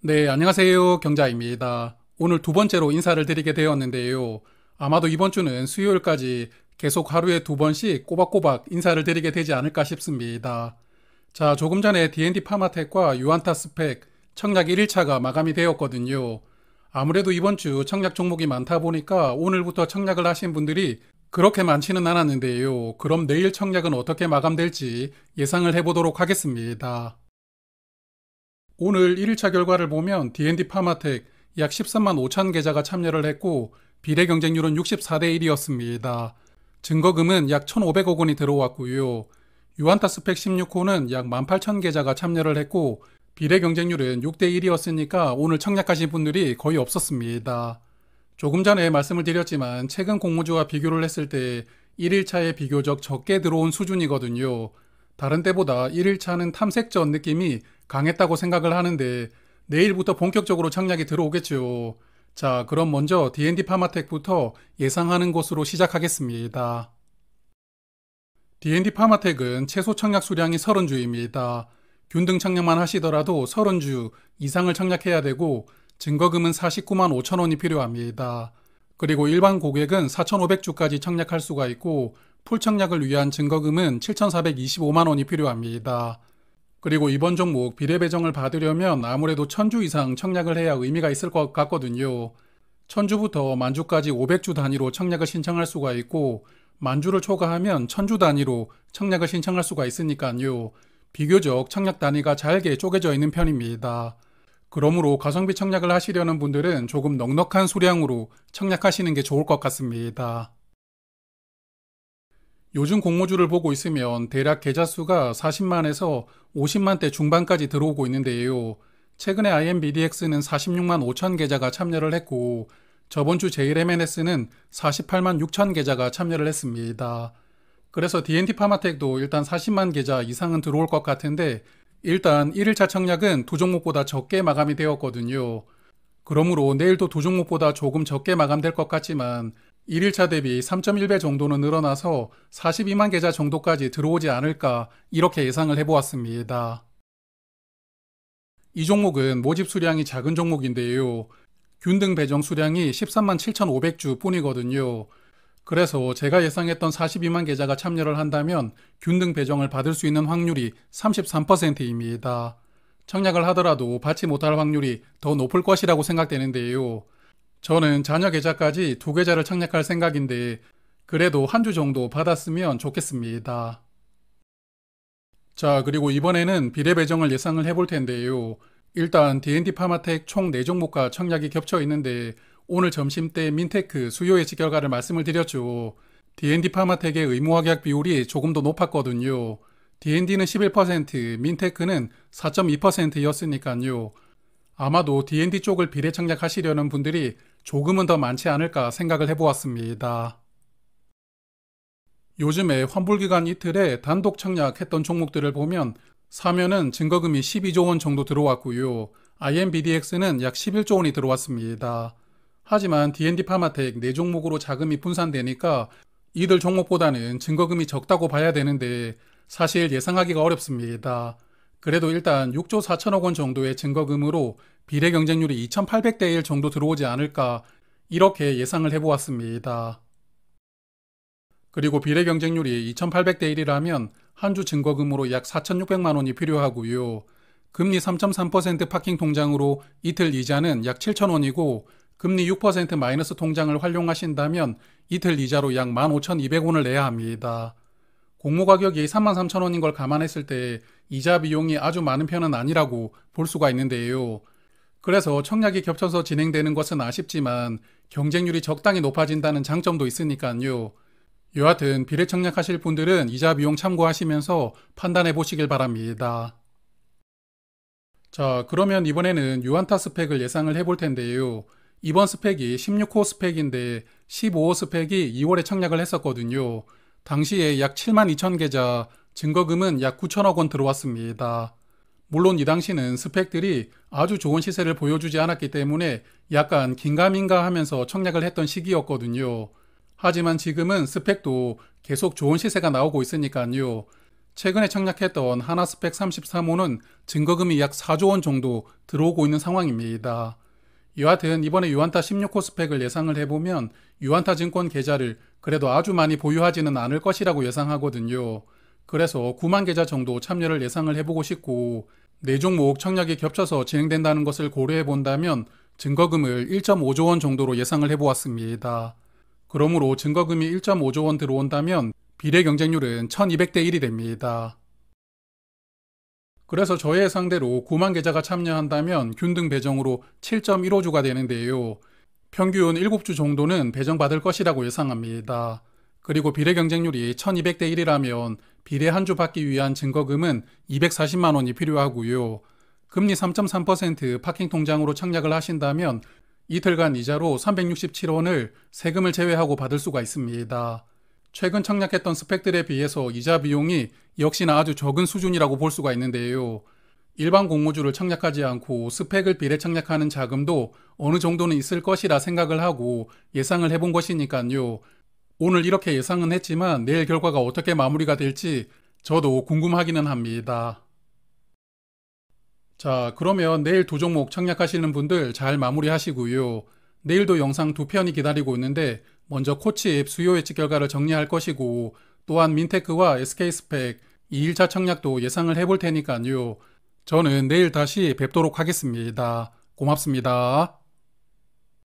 네, 안녕하세요. 경자입니다. 오늘 두 번째로 인사를 드리게 되었는데요. 아마도 이번 주는 수요일까지 계속 하루에 두 번씩 꼬박꼬박 인사를 드리게 되지 않을까 싶습니다. 자, 조금 전에 D&D 파마텍과 유안타 스펙 청약 1일차가 마감이 되었거든요. 아무래도 이번 주 청약 종목이 많다 보니까 오늘부터 청약을 하신 분들이 그렇게 많지는 않았는데요. 그럼 내일 청약은 어떻게 마감될지 예상을 해보도록 하겠습니다. 오늘 1일차 결과를 보면 D&D 파마텍 약 13만 5천 계좌가 참여를 했고 비례 경쟁률은 64대 1이었습니다. 증거금은 약 1,500억 원이 들어왔고요. 유안타 스펙 16호는 약 18,000 계좌가 참여를 했고 비례 경쟁률은 6대 1이었으니까 오늘 청약하신 분들이 거의 없었습니다. 조금 전에 말씀을 드렸지만 최근 공모주와 비교를 했을 때 1일차에 비교적 적게 들어온 수준이거든요. 다른 때보다 1일차는 탐색전 느낌이 강했다고 생각을 하는데 내일부터 본격적으로 청약이 들어오겠죠. 자, 그럼 먼저 D&D 파마텍부터 예상하는 것으로 시작하겠습니다. D&D 파마텍은 최소 청약 수량이 30주입니다. 균등 청약만 하시더라도 30주 이상을 청약해야 되고 증거금은 49만 5천 원이 필요합니다. 그리고 일반 고객은 4,500주까지 청약할 수가 있고 풀 청약을 위한 증거금은 7,425만 원이 필요합니다. 그리고 이번 종목 비례 배정을 받으려면 아무래도 1,000주 이상 청약을 해야 의미가 있을 것 같거든요. 1,000주부터 만주까지 500주 단위로 청약을 신청할 수가 있고 만주를 초과하면 1,000주 단위로 청약을 신청할 수가 있으니까요. 비교적 청약 단위가 잘게 쪼개져 있는 편입니다. 그러므로 가성비 청약을 하시려는 분들은 조금 넉넉한 수량으로 청약하시는 게 좋을 것 같습니다. 요즘 공모주를 보고 있으면 대략 계좌 수가 40만에서 50만대 중반까지 들어오고 있는데요. 최근에 IMBDX는 46만 5천 계좌가 참여를 했고 저번 주 JLMNS는 48만 6천 계좌가 참여를 했습니다. 그래서 D&D 파마텍도 일단 40만 계좌 이상은 들어올 것 같은데 일단 1일차 청약은 두 종목보다 적게 마감이 되었거든요. 그러므로 내일도 두 종목보다 조금 적게 마감될 것 같지만 1일차 대비 3.1배 정도는 늘어나서 42만 계좌 정도까지 들어오지 않을까 이렇게 예상을 해보았습니다. 이 종목은 모집 수량이 작은 종목인데요. 균등 배정 수량이 13만 7,500주 뿐이거든요. 그래서 제가 예상했던 42만 계좌가 참여를 한다면 균등 배정을 받을 수 있는 확률이 33%입니다. 청약을 하더라도 받지 못할 확률이 더 높을 것이라고 생각되는데요. 저는 자녀 계좌까지 두 계좌를 청약할 생각인데 그래도 한 주 정도 받았으면 좋겠습니다. 자, 그리고 이번에는 비례 배정을 예상을 해볼 텐데요. 일단 D&D 파마텍 총 4종목과 청약이 겹쳐 있는데 오늘 점심때 민테크 수요 예측 결과를 말씀을 드렸죠. D&D 파마텍의 의무화 계약 비율이 조금 더 높았거든요. D&D는 11%, 민테크는 4.2%였으니까요. 아마도 D&D 쪽을 비례 청약하시려는 분들이 조금은 더 많지 않을까 생각을 해보았습니다. 요즘에 환불기간 이틀에 단독 청약했던 종목들을 보면 사면은 증거금이 12조 원 정도 들어왔고요. IMBDX는 약 11조 원이 들어왔습니다. 하지만 D&D 파마텍 4종목으로 자금이 분산되니까 이들 종목보다는 증거금이 적다고 봐야 되는데 사실 예상하기가 어렵습니다. 그래도 일단 6조 4천억 원 정도의 증거금으로 비례 경쟁률이 2,800대 1 정도 들어오지 않을까 이렇게 예상을 해보았습니다. 그리고 비례 경쟁률이 2,800대 1이라면 한 주 증거금으로 약 4,600만 원이 필요하고요. 금리 3.3% 파킹 통장으로 이틀 이자는 약 7,000원이고 금리 6% 마이너스 통장을 활용하신다면 이틀 이자로 약 15,200원을 내야 합니다. 공모 가격이 33,000원인 걸 감안했을 때 이자 비용이 아주 많은 편은 아니라고 볼 수가 있는데요. 그래서 청약이 겹쳐서 진행되는 것은 아쉽지만 경쟁률이 적당히 높아진다는 장점도 있으니까요. 여하튼 비례 청약하실 분들은 이자 비용 참고하시면서 판단해 보시길 바랍니다. 자, 그러면 이번에는 유안타 스펙을 예상을 해볼 텐데요. 이번 스펙이 16호 스펙인데 15호 스펙이 2월에 청약을 했었거든요. 당시에 약 7만 2천 계좌, 증거금은 약 9천억 원 들어왔습니다. 물론 이 당시는 스펙들이 아주 좋은 시세를 보여주지 않았기 때문에 약간 긴가민가 하면서 청약을 했던 시기였거든요. 하지만 지금은 스펙도 계속 좋은 시세가 나오고 있으니까요. 최근에 청약했던 하나스펙 33호는 증거금이 약 4조 원 정도 들어오고 있는 상황입니다. 여하튼 이번에 유안타 16호 스펙을 예상을 해보면 유안타 증권 계좌를 그래도 아주 많이 보유하지는 않을 것이라고 예상하거든요. 그래서 9만 계좌 정도 참여를 예상을 해보고 싶고, 4종목 청약이 겹쳐서 진행된다는 것을 고려해 본다면 증거금을 1.5조 원 정도로 예상을 해보았습니다. 그러므로 증거금이 1.5조 원 들어온다면 비례 경쟁률은 1200대 1이 됩니다. 그래서 저의 예상대로 9만 계좌가 참여한다면 균등 배정으로 7.15주가 되는데요. 평균 7주 정도는 배정받을 것이라고 예상합니다. 그리고 비례 경쟁률이 1200대 1이라면 비례 한 주 받기 위한 증거금은 240만 원이 필요하고요. 금리 3.3% 파킹 통장으로 청약을 하신다면 이틀간 이자로 367원을 세금을 제외하고 받을 수가 있습니다. 최근 청약했던 스펙들에 비해서 이자 비용이 역시나 아주 적은 수준이라고 볼 수가 있는데요. 일반 공모주를 청약하지 않고 스펙을 비례 청약하는 자금도 어느 정도는 있을 것이라 생각을 하고 예상을 해본 것이니까요. 오늘 이렇게 예상은 했지만 내일 결과가 어떻게 마무리가 될지 저도 궁금하기는 합니다. 자, 그러면 내일 두 종목 청약하시는 분들 잘 마무리하시고요. 내일도 영상 두 편이 기다리고 있는데 먼저 코칩 수요 예측 결과를 정리할 것이고, 또한 민테크와 SK스펙 2일차 청약도 예상을 해볼 테니까요. 저는 내일 다시 뵙도록 하겠습니다. 고맙습니다.